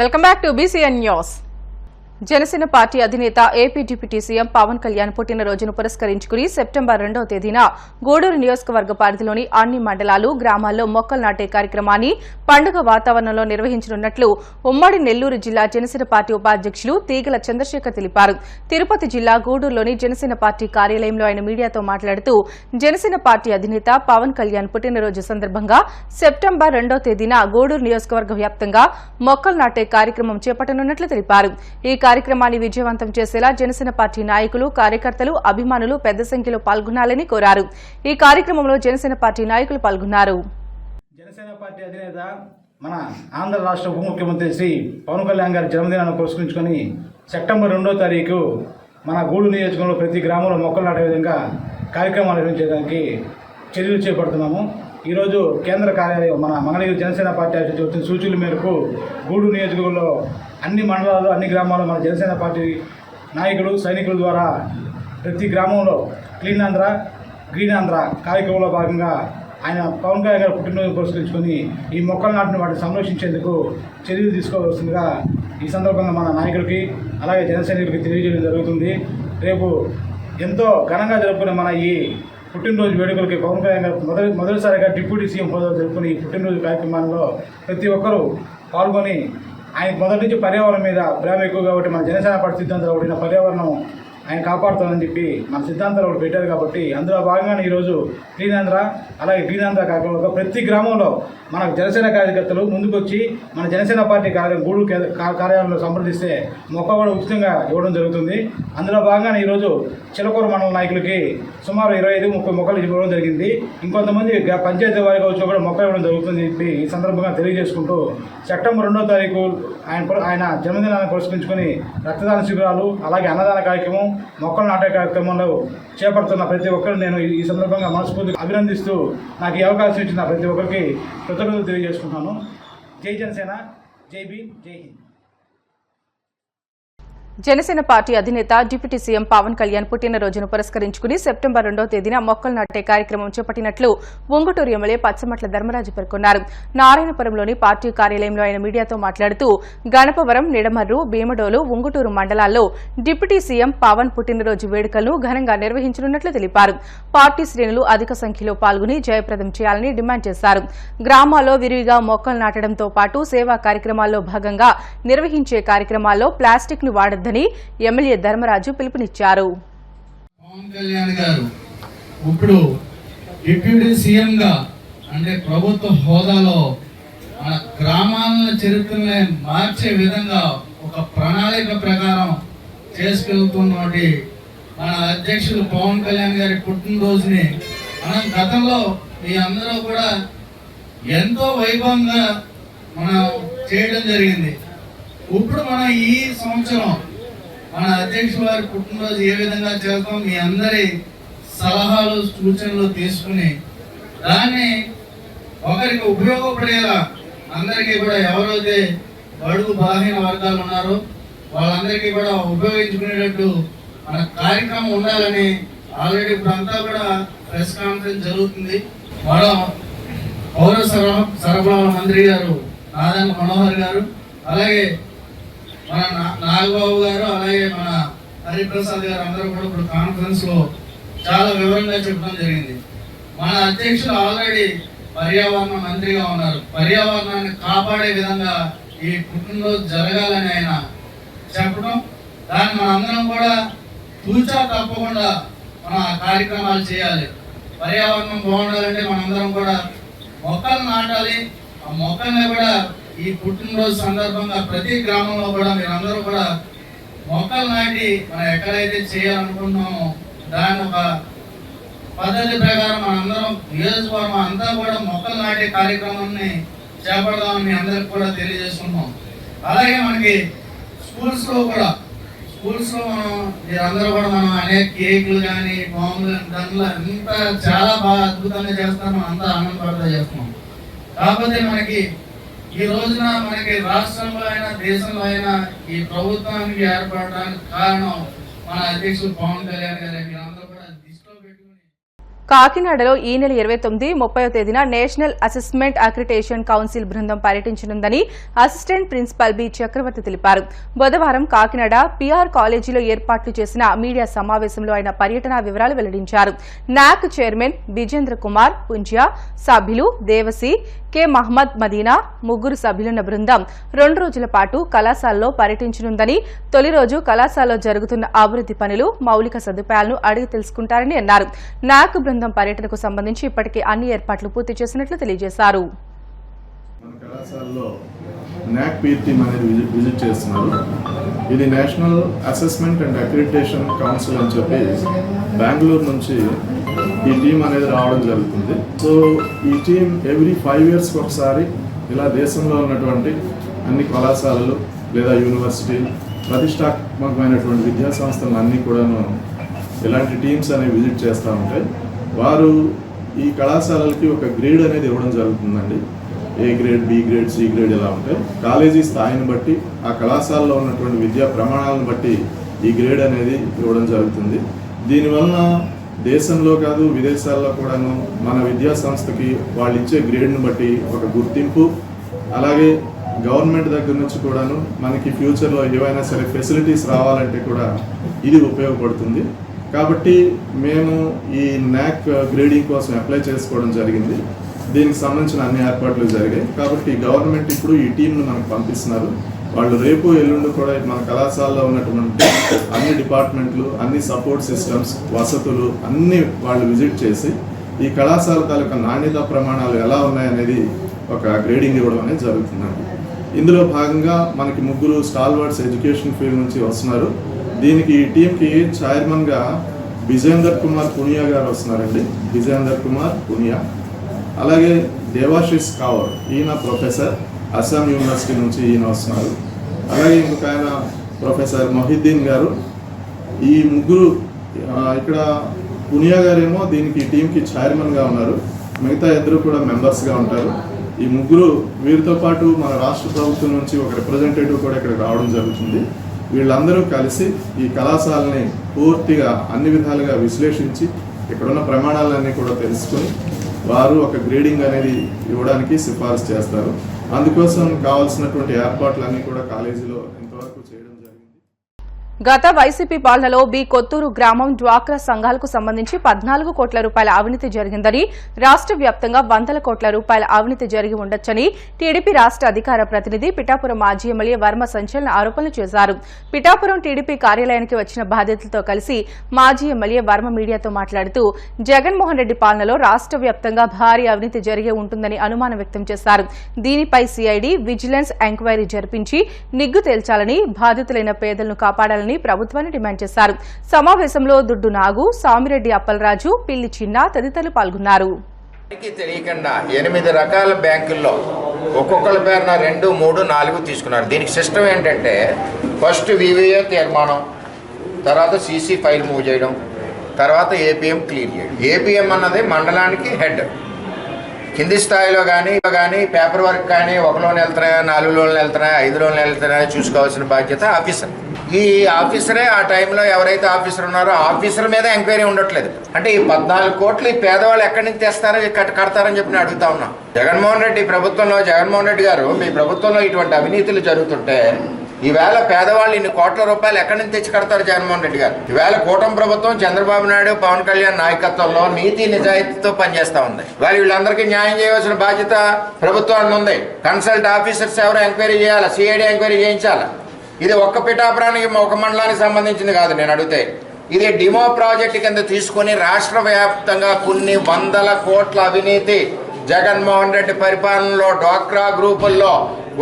Welcome back to BCN news. Janasena party అధినేత AP deputy CM Pawan Kalyan పుట్టినరోజును పురస్కరించుకుని సెప్టెంబర్ 2వ తేదీన గూడూరు నియోజకవర్గ పరిధిలోని అన్ని మండలాలు, గ్రామాల్లో మొక్కలు నాటే కార్యక్రమాన్ని పండుగ వాతావరణంలో నిర్వహించనున్నట్లు ఉమ్మడి నెల్లూరు జిల్లా జనసేన పార్టీ ఉపాధ్యక్షులు తీగల చంద్రశేఖర్ తెలిపారు. తిరుపతి జిల్లా గూడూరులోని జనసేన పార్టీ కార్యాలయంలో ఆయన మీడియాతో మాట్లాడుతూ జనసేన పార్టీ అధినేత పవన్ కళ్యాణ్ పుట్టినరోజు సందర్భంగా సెప్టెంబర్ 2వ తేదీన గూడూరు నియోజకవర్గ వ్యాప్తంగా మొక్కలు నాటే కార్యక్రమం చేపట్టనున్నట్లు తెలిపారు. ఈ కార్యక్రమాన్ని విజయవంతం చేసేలా జనసేన పార్టీ నాయకులు, కార్యకర్తలు, అభిమానులు పెద్ద సంఖ్యలో పాల్గొనాలని కోరారు. ఈ కార్యక్రమంలో జనసేన పార్టీ నాయకులు పాల్గొన్నారు. జనసేన పార్టీ అధినేత మన ఆంధ్ర రాష్ట్ర ఉప ముఖ్యమంత్రి శ్రీ పవన్ కళ్యాణ్ గారి జన్మదినాన్ని పురస్కరించుకొని సెప్టెంబర్ 2వ తారీఖు మన గూడూరు నియోజకవర్గంలో ప్రతి గ్రామంలో మొక్కలు నాటే విధంగా కార్యక్రమాలు నిర్వహించడానికి చర్యలు చేపడుతున్నాము. ఈరోజు కేంద్ర కార్యాలయం మన మంగళగిరి జనసేన పార్టీ అధ్యక్షుడు వచ్చిన సూచనల మేరకు గూడూరు నియోజకవర్గంలో అన్ని మండలాలు, అన్ని గ్రామాల్లో మన జనసేన పార్టీ నాయకులు, సైనికుల ద్వారా ప్రతి గ్రామంలో క్లీన్ ఆంధ్ర, గ్రీన్ ఆంధ్ర కార్యక్రమంలో భాగంగా ఆయన పవన్ కళ్యాణ్ గారు పుట్టినరోజు పురస్కరించుకొని ఈ మొక్కలు నాటిన వాటిని సంరక్షించేందుకు చర్యలు తీసుకోవాల్సిందిగా ఈ సందర్భంగా మన నాయకులకి అలాగే జన సైనికులకి తెలియజేయడం జరుగుతుంది. రేపు ఎంతో ఘనంగా జరుపుకునే మన ఈ పుట్టినరోజు వేడుకలకి పవన్ కళ్యాణ్ గారు మొదటిసారిగా డిప్యూటీ సీఎం హోదాలో జరుపుకుని ఈ పుట్టినరోజు కార్యక్రమాల్లో ప్రతి ఒక్కరూ పాల్గొని ఆయన మొదటి నుంచి పర్యావరణం మీద ప్రేమ ఎక్కువ కాబట్టి మన జనసేన పార్టీ సిద్ధాంతాలు ఒకటి పర్యావరణం ఆయన కాపాడుతామని చెప్పి మన సిద్ధాంతాలు ఒకటి పెట్టారు కాబట్టి అందులో భాగంగానే ఈరోజు క్లీన్ ఆంధ్ర అలాగే గ్రీన్ ఆంధ్ర కార్యక్రమంలో ప్రతి గ్రామంలో మన జనసేన కార్యకర్తలు ముందుకొచ్చి మన జనసేన పార్టీ గూడూరు కార్యాలయంలో సంప్రదిస్తే మొక్క కూడా ఉచితంగా ఇవ్వడం జరుగుతుంది. అందులో భాగంగానే ఈరోజు చిలకూరు మండల నాయకులకి సుమారు 25-30 మొక్కలు ఇవ్వడం జరిగింది. ఇంకొంతమంది పంచాయతీ వారిగా వచ్చి కూడా మొక్కలు ఇవ్వడం జరుగుతుంది చెప్పి ఈ సందర్భంగా తెలియజేసుకుంటూ సెప్టెంబర్ 2వ తారీఖు ఆయన జన్మదినాన్ని పురస్కరించుకొని రక్తదాన శిబిరాలు అలాగే అన్నదాన కార్యక్రమం, మొక్కలు నాటే కార్యక్రమంలో చేపడుతున్న ప్రతి ఒక్కరు నేను ఈ సందర్భంగా మనస్ఫూర్తిగా అభినందిస్తూ నాకు ఈ అవకాశం ఇచ్చిన ప్రతి ఒక్కరికి కృతజ్ఞతలు తెలియజేసుకుంటున్నాను. జై జనసేన, జై భీమ్, జై హింద్. జనసేన పార్టీ అధినేత డిప్యూటీ సీఎం పవన్ కళ్యాణ్ పుట్టినరోజును పురస్కరించుకుని సెప్టెంబర్ 2వ తేదీన మొక్కలు నాటే కార్యక్రమం చేపట్టినట్లు ఉంగుటూరు ఎమ్మెల్యే పచ్చమట్ల ధర్మరాజు పేర్కొన్నారు. నారాయణపురంలోని పార్టీ కార్యాలయంలో ఆయన మీడియాతో మాట్లాడుతూ గణపవరం, నిడమర్రు, భీమడోలు, ఉంగుటూరు మండలాల్లో డిప్యూటీ సీఎం పవన్ పుట్టినరోజు వేడుకలను ఘనంగా నిర్వహించనున్నట్లు తెలిపారు. పార్టీ శ్రేణులు అధిక సంఖ్యలో పాల్గొని జయప్రదం చేయాలని డిమాండ్ చేశారు. గ్రామాల్లో విరివిగా మొక్కలు నాటడంతో పాటు సేవా కార్యక్రమాల్లో భాగంగా నిర్వహించే కార్యక్రమాల్లో ప్లాస్టిక్ ను వాడద్దని ఎమ్మెల్యే ధర్మరాజు పిలుపునిచ్చారు. పవన్ కళ్యాణ్ గారు ఇప్పుడు డిప్యూటీ సీఎం గా అంటే ప్రభుత్వ హోదాలో మన గ్రామాల చరిత్రని మార్చే విధంగా ఒక ప్రణాళిక ప్రకారం చేసుకెళ్తున్నటువంటి మన అధ్యక్షులు పవన్ కళ్యాణ్ గారి పుట్టినరోజుని మనం గతంలో మీ అందరూ కూడా ఎంతో వైభవంగా మనం చేయడం జరిగింది. ఇప్పుడు మనం ఈ సంవత్సరం మన అధ్యక్షుల వారి పుట్టినరోజు ఏ విధంగా చేస్తాం మీ అందరి సలహాలు, సూచనలు తీసుకుని దాన్ని ఒకరికి ఉపయోగపడేలా అందరికీ కూడా ఎవరైతే బడుగు బలహీన వర్గాలు ఉన్నారో వాళ్ళందరికీ కూడా ఉపయోగించుకునేటట్టు మన కార్యక్రమం ఉండాలని ఆల్రెడీ ఇప్పుడు అంతా కూడా ప్రెస్ కాన్ఫరెన్స్ జరుగుతుంది. పౌర సరఫరాల మంత్రి గారు నారాయణ మనోహర్ గారు, అలాగే మన నాగబాబు గారు, అలాగే మన హరిప్రసాద్ గారు అందరూ కూడా ఇప్పుడు కాన్ఫరెన్స్ లో చాలా వివరంగా చెప్పడం జరిగింది. మన అధ్యక్షులు ఆల్రెడీ పర్యావరణ మంత్రిగా ఉన్నారు. పర్యావరణాన్ని కాపాడే విధంగా ఈ పుట్టినరోజు జరగాలని ఆయన చెప్పడం, దాన్ని మనందరం కూడా తూచా తప్పకుండా మన కార్యక్రమాలు చేయాలి. పర్యావరణం బాగుండాలంటే మనందరం కూడా మొక్కలు నాటాలి. ఆ మొక్కల్ని కూడా ఈ పుట్టినరోజు సందర్భంగా ప్రతి గ్రామంలో కూడా మీరందరూ కూడా మొక్కలు నాటి మనం ఎక్కడైతే చేయాలనుకుంటున్నామో దాని ఒక పద్ధతి ప్రకారం మనందరం నియోజకవర్గం అంతా కూడా మొక్కలు నాటే కార్యక్రమాన్ని చేపడదామని మీ అందరికి కూడా తెలియజేస్తున్నాం. అలాగే మనకి స్కూల్స్ లో మనం మీరందరూ కూడా మనం అనేక కేకులు కానీ బాంబులు దానిలో అంతా చాలా బాగా అద్భుతంగా చేస్తాం, మనం అంతా ఆనందపడతా చేస్తున్నాం. కాకపోతే మనకి ఈ రోజున మనకి రాష్ట్రంలో అయినా దేశంలో అయినా ఈ ప్రభుత్వానికి ఏర్పడడానికి కారణం మన అధ్యక్షుడు పవన్ కళ్యాణ్ గారు. కాకినాడలో ఈ నెల 29, 30వ తేదీన నేషనల్ అసెస్మెంట్ అక్రిడిటేషన్ కౌన్సిల్ బృందం పర్యటించనుందని అసిస్టెంట్ ప్రిన్సిపల్ బి చక్రవర్తి తెలిపారు. బుధవారం కాకినాడ పిఆర్ కాలేజీలో ఏర్పాట్లు చేసిన మీడియా సమావేశంలో ఆయన పర్యటన వివరాలు వెల్లడించారు. నాక్ చైర్మన్ విజేంద్ర కుమార్ పుంజియా, సభ్యులు దేవసి, కె మహమ్మద్ మదీనా ముగ్గురు సభ్యులున్న బృందం 2 రోజుల పాటు కళాశాలలో పర్యటించనుందని, తొలి రోజు కళాశాలలో జరుగుతున్న అభివృద్ది పనులు, మౌలిక సదుపాయాలను అడిగి తెలుసుకుంటారని అన్నారు. నాక్ బృందం పర్యటనకు సంబంధించి ఇప్పటికే అన్ని ఏర్పాట్లు పూర్తి చేసినట్లు తెలియజేశారు. మన కళాశాలలో నాక్ పీర్ టీమ్ అనేది విజిట్ చేస్తున్నారు. ఇది national assessment and accreditation council అని చెప్పి బెంగళూరు నుంచి ఈ టీం అనేది రావడం జరుగుతుంది. సో ఈ టీం ఎవ్రీ 5 years ఒకసారి ఇలా దేశంలో ఉన్నటువంటి అన్ని కళాశాలలు లేదా యూనివర్సిటీలు, ప్రతిష్టాత్మకమైనటువంటి విద్యా సంస్థలు అన్నీ కూడాను ఇలాంటి టీమ్స్ అనేవి విజిట్ చేస్తూ ఉంటాయి. వారు ఈ కళాశాలలకి ఒక గ్రేడ్ అనేది ఇవ్వడం జరుగుతుందండి. A grade, B grade, C grade ఇలా ఉంటాయి. కాలేజీ స్థాయిని బట్టి, ఆ కళాశాలలో ఉన్నటువంటి విద్యా ప్రమాణాలను బట్టి ఈ గ్రేడ్ అనేది ఇవ్వడం జరుగుతుంది. దీనివలన దేశంలో కాదు విదేశాల్లో కూడాను మన విద్యా సంస్థకి వాళ్ళు ఇచ్చే గ్రేడ్ను బట్టి ఒక గుర్తింపు, అలాగే గవర్నమెంట్ దగ్గర నుంచి కూడాను మనకి ఫ్యూచర్లో ఏవైనా సరే ఫెసిలిటీస్ రావాలంటే కూడా ఇది ఉపయోగపడుతుంది. కాబట్టి మేము ఈ నాక్ గ్రేడింగ్ కోసం అప్లై చేసుకోవడం జరిగింది. దీనికి సంబంధించిన అన్ని ఏర్పాట్లు జరిగాయి. కాబట్టి గవర్నమెంట్ ఇప్పుడు ఈ టీంను మనకు పంపిస్తున్నారు. వాళ్ళు రేపు ఎల్లుండి కూడా మన కళాశాలలో ఉన్నటువంటి అన్ని డిపార్ట్మెంట్లు, అన్ని సపోర్ట్ సిస్టమ్స్, వసతులు అన్నీ వాళ్ళు విజిట్ చేసి ఈ కళాశాల తాలూకా నాణ్యత ప్రమాణాలు ఎలా ఉన్నాయనేది ఒక గ్రేడింగ్ ఇవ్వడం అనేది జరుగుతుందండి. ఇందులో భాగంగా మనకి 3 స్టాల్వర్డ్స్ ఎడ్యుకేషన్ ఫీల్డ్ నుంచి వస్తున్నారు. దీనికి ఈ టీంకి చైర్మన్గా విజేందర్ కుమార్ పునియా గారు వస్తున్నారండి. విజేందర్ కుమార్ పునియా. అలాగే దేవాశిష్ కౌర్, ఈయన ప్రొఫెసర్, అస్సాం యూనివర్సిటీ నుంచి ఈయన వస్తున్నారు. అలాగే ఇంకొక ఆయన ప్రొఫెసర్ మొహిద్దీన్ గారు. ఈ ముగ్గురు, ఇక్కడ పునియా గారేమో దీనికి టీంకి చైర్మన్గా ఉన్నారు. మిగతా ఇద్దరు కూడా మెంబర్స్గా ఉంటారు. ఈ ముగ్గురు, వీరితో పాటు మన రాష్ట్ర ప్రభుత్వం నుంచి ఒక రిప్రజెంటేటివ్ కూడా ఇక్కడ రావడం జరుగుతుంది. వీళ్ళందరూ కలిసి ఈ కళాశాలని పూర్తిగా అన్ని విధాలుగా విశ్లేషించి ఇక్కడున్న ప్రమాణాలన్నీ కూడా తెలుసుకొని వారు ఒక గ్రేడింగ్ అనేది ఇవ్వడానికి సిఫారసు చేస్తారు. అందుకోసం కావాల్సినటువంటి ఏర్పాట్లన్నీ కూడా కాలేజీలో ఇంతవరకు చేయడం జరిగింది. గత వైసీపీ పాలనలో బి కొత్తూరు గ్రామం డ్వాక్రా సంఘాలకు సంబంధించి 14 కోట్ల రూపాయల అవినీతి జరిగిందని, రాష్ట్ర వ్యాప్తంగా 100 కోట్ల రూపాయల అవినీతి జరిగి ఉండొచ్చని టీడీపీ రాష్ట్ర అధికార ప్రతినిధి పిఠాపురం మాజీ ఎమ్మెల్యే వర్మ సంచలన ఆరోపణలు చేశారు. పిఠాపురం టీడీపీ కార్యాలయానికి వచ్చిన బాధితులతో కలిసి మాజీ ఎమ్మెల్యే వర్మ మీడియాతో మాట్లాడుతూ జగన్మోహన్ రెడ్డి పాలనలో రాష్ట్ర వ్యాప్తంగా భారీ అవినీతి జరిగే ఉంటుందని అనుమానం వ్యక్తం చేశారు. దీనిపై సిఐడి విజిలెన్స్ ఎంక్వైరీ జరిపించి నిగ్గు తేల్చాలని, బాధితులైన పేదలను కాపాడాలని ప్రభుత్వాన్ని డిమాండ్ చేశారు. సమావేశంలో దుడ్డు నాగు, సామిరెడ్డి అప్పలరాజు, పిల్లి చిన్న తదితరులు పాల్గొన్నారు. తెలియకుండా 8 రకాల బ్యాంకుల్లో ఒక్కొక్కరి పేరున 2, 3, 4 తీసుకున్నారు. దీనికి సిస్టమ్ ఏంటంటే ఫస్ట్ వివిఏ తీర్మానం, తర్వాత సీసీ ఫైల్ మూవ్ చేయడం, తర్వాత ఏపీఎం క్లియర్ చేయడం. ఏపీఎం అన్నది మండలానికి హెడ్. కింది స్థాయిలో కానీ పేపర్ వర్క్ కానీ 1 లోన్ వెళ్తున్నాయా, 4 లోన్లు వెళ్తున్నాయా, 5 లోన్లు వెళ్తున్నాయా చూసుకోవాల్సిన బాధ్యత ఆఫీసర్. ఈ ఆఫీసరే ఆ టైంలో ఎవరైతే ఆఫీసర్ ఉన్నారో ఆఫీసర్ మీద ఎంక్వైరీ ఉండట్లేదు. అంటే ఈ 14 కోట్లు ఈ పేదవాళ్ళు ఎక్కడి నుంచి తెస్తారో కడతారని చెప్పి నేను అడుగుతా ఉన్నా. జగన్మోహన్ రెడ్డి ప్రభుత్వంలో, జగన్మోహన్ రెడ్డి గారు మీ ప్రభుత్వంలో ఇటువంటి అవినీతులు జరుగుతుంటే ఈవేళ పేదవాళ్ళు ఇన్ని కోట్ల రూపాయలు ఎక్కడి నుంచి తెచ్చి కడతారు జగన్మోహన్ రెడ్డి గారు? ఈవేళ కూటమి ప్రభుత్వం చంద్రబాబు నాయుడు, పవన్ కళ్యాణ్ నాయకత్వంలో నీతి నిజాయితీతో పనిచేస్తా ఉంది. వీళ్ళందరికీ న్యాయం చేయవలసిన బాధ్యత ప్రభుత్వానికి ఉంది. కన్సల్ట్ ఆఫీసర్స్ ఎవరు ఎంక్వైరీ చేయాలి, సిఐడి ఎంక్వైరీ చేయించాలి. ఇది ఒక్క పిఠాపురానికి, ఒక మండలానికి సంబంధించింది కాదు. నేను అడిగితే ఇది డిమో ప్రాజెక్టు కింద తీసుకుని రాష్ట్ర వ్యాప్తంగా కొన్ని 100 కోట్ల అవినీతి జగన్మోహన్ రెడ్డి పరిపాలనలో డ్వాక్రా గ్రూపుల్లో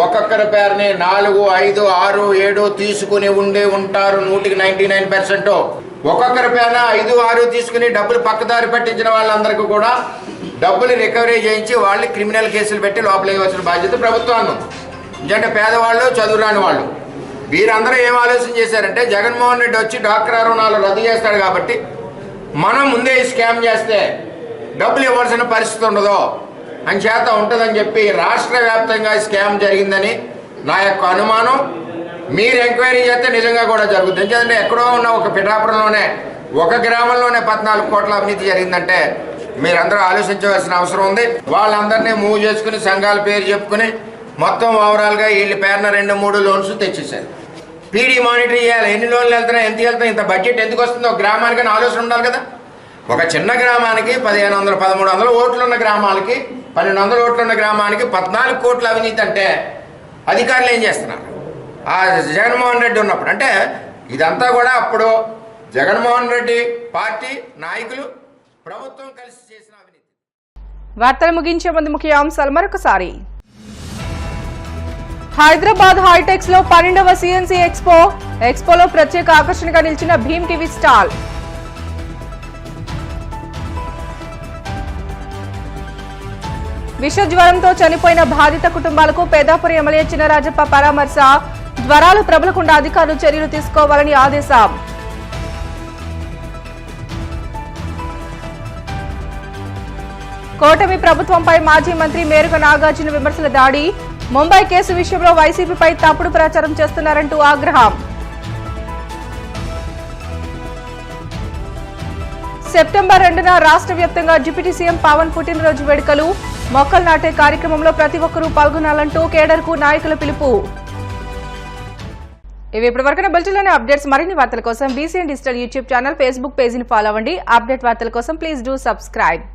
ఒక్కొక్కరి పేరుని 4, 5, 6, 7 తీసుకుని ఉంటారు. 99% ఒక్కొక్కరి పేరున 5, 6 తీసుకుని డబ్బులు పక్కదారి పట్టించిన వాళ్ళందరికీ కూడా డబ్బులు రికవరీ చేయించి వాళ్ళు క్రిమినల్ కేసులు పెట్టి లోపలికి వచ్చిన బాధ్యత ప్రభుత్వాన్ని. ఎందుకంటే పేదవాళ్ళు, చదువురాని వాళ్ళు, వీరందరూ ఏం ఆలోచన చేశారంటే జగన్మోహన్ రెడ్డి వచ్చి డ్వాక్రా రుణాలు రద్దు చేస్తాడు కాబట్టి మనం ముందే స్కామ్ చేస్తే డబ్బులు ఇవ్వాల్సిన పరిస్థితి ఉండదు అని చేత ఉంటుందని చెప్పి రాష్ట్ర వ్యాప్తంగా స్కామ్ జరిగిందని నా యొక్క అనుమానం. మీరు ఎంక్వైరీ చేస్తే నిజంగా కూడా జరుగుతుంది. ఎందుకంటే ఎక్కడో ఉన్న ఒక పిఠాపురంలోనే, ఒక గ్రామంలోనే 14 కోట్ల అవినీతి జరిగిందంటే మీరందరూ ఆలోచించవలసిన అవసరం ఉంది. వాళ్ళందరినీ మూవ్ చేసుకుని సంఘాల పేరు చెప్పుకుని మొత్తం ఓవరాల్గా వీళ్ళ పేరున 2-3 లోన్స్ తెచ్చేశారు. పీడీ మానిటర్ చేయాలి, ఎన్ని లోన్లు వెళ్తున్నాయి, ఎంత వెళ్తాయి, ఇంత బడ్జెట్ ఎందుకు వస్తుందో ఒక గ్రామానికి ఆలోచన ఉండాలి కదా. ఒక చిన్న గ్రామానికి 1500-1300 ఓట్లు ఉన్న గ్రామాలకి 1200 ఓట్లు ఉన్న గ్రామానికి 14 కోట్ల అవినీతి అంటే అధికారులు ఏం చేస్తున్నారు? ఆ జగన్మోహన్ రెడ్డి ఉన్నప్పుడు అంటే ఇదంతా కూడా అప్పుడు జగన్మోహన్ రెడ్డి పార్టీ నాయకులు ప్రభుత్వం కలిసి చేసిన అవినీతి. వార్తలు ముగించే ముందు ముఖ్య అంశాలు మరొకసారి. హైదరాబాద్ హైటెక్స్ లో 12వ సిఎన్సి ఎక్స్పోలో ప్రత్యేక ఆకర్షణగా నిలిచిన భీమ్ టీవీ స్టాల్. విష జ్వరంతో చనిపోయిన బాధిత కుటుంబాలకు పెద్దాపురం ఎమ్మెల్యే చినరాజప్ప పరామర్శ. జ్వరాలు ప్రబలకుండా అధికారులు చర్యలు తీసుకోవాలని ఆదేశం. కూటమి ప్రభుత్వంపై మాజీ మంత్రి మేరుగ నాగార్జున విమర్శల దాడి. ముంబై కేసు విషయంలో వైసీపీపై తప్పుడు ప్రచారం చేస్తున్నారంటూ ఆగ్రహం. సెప్టెంబర్ 2న రాష్ట్ర వ్యాప్తంగా డిప్యూటీ సీఎం పవన్ పుట్టినరోజు వేడుకలు. మొక్కలు నాటే కార్యక్రమంలో ప్రతి ఒక్కరూ పాల్గొనాలంటూ కేడర్కు నాయకుల పిలుపు. ఇవి ఇప్పటివరకు బులెటిన్లోని అప్డేట్స్. మరిన్ని వార్తల కోసం BCN digital YouTube channel, Facebook పేజీని ఫాలో అవ్వండి. అప్డేట్ వార్తల కోసం ప్లీజ్ డూ సబ్స్క్రైబ్.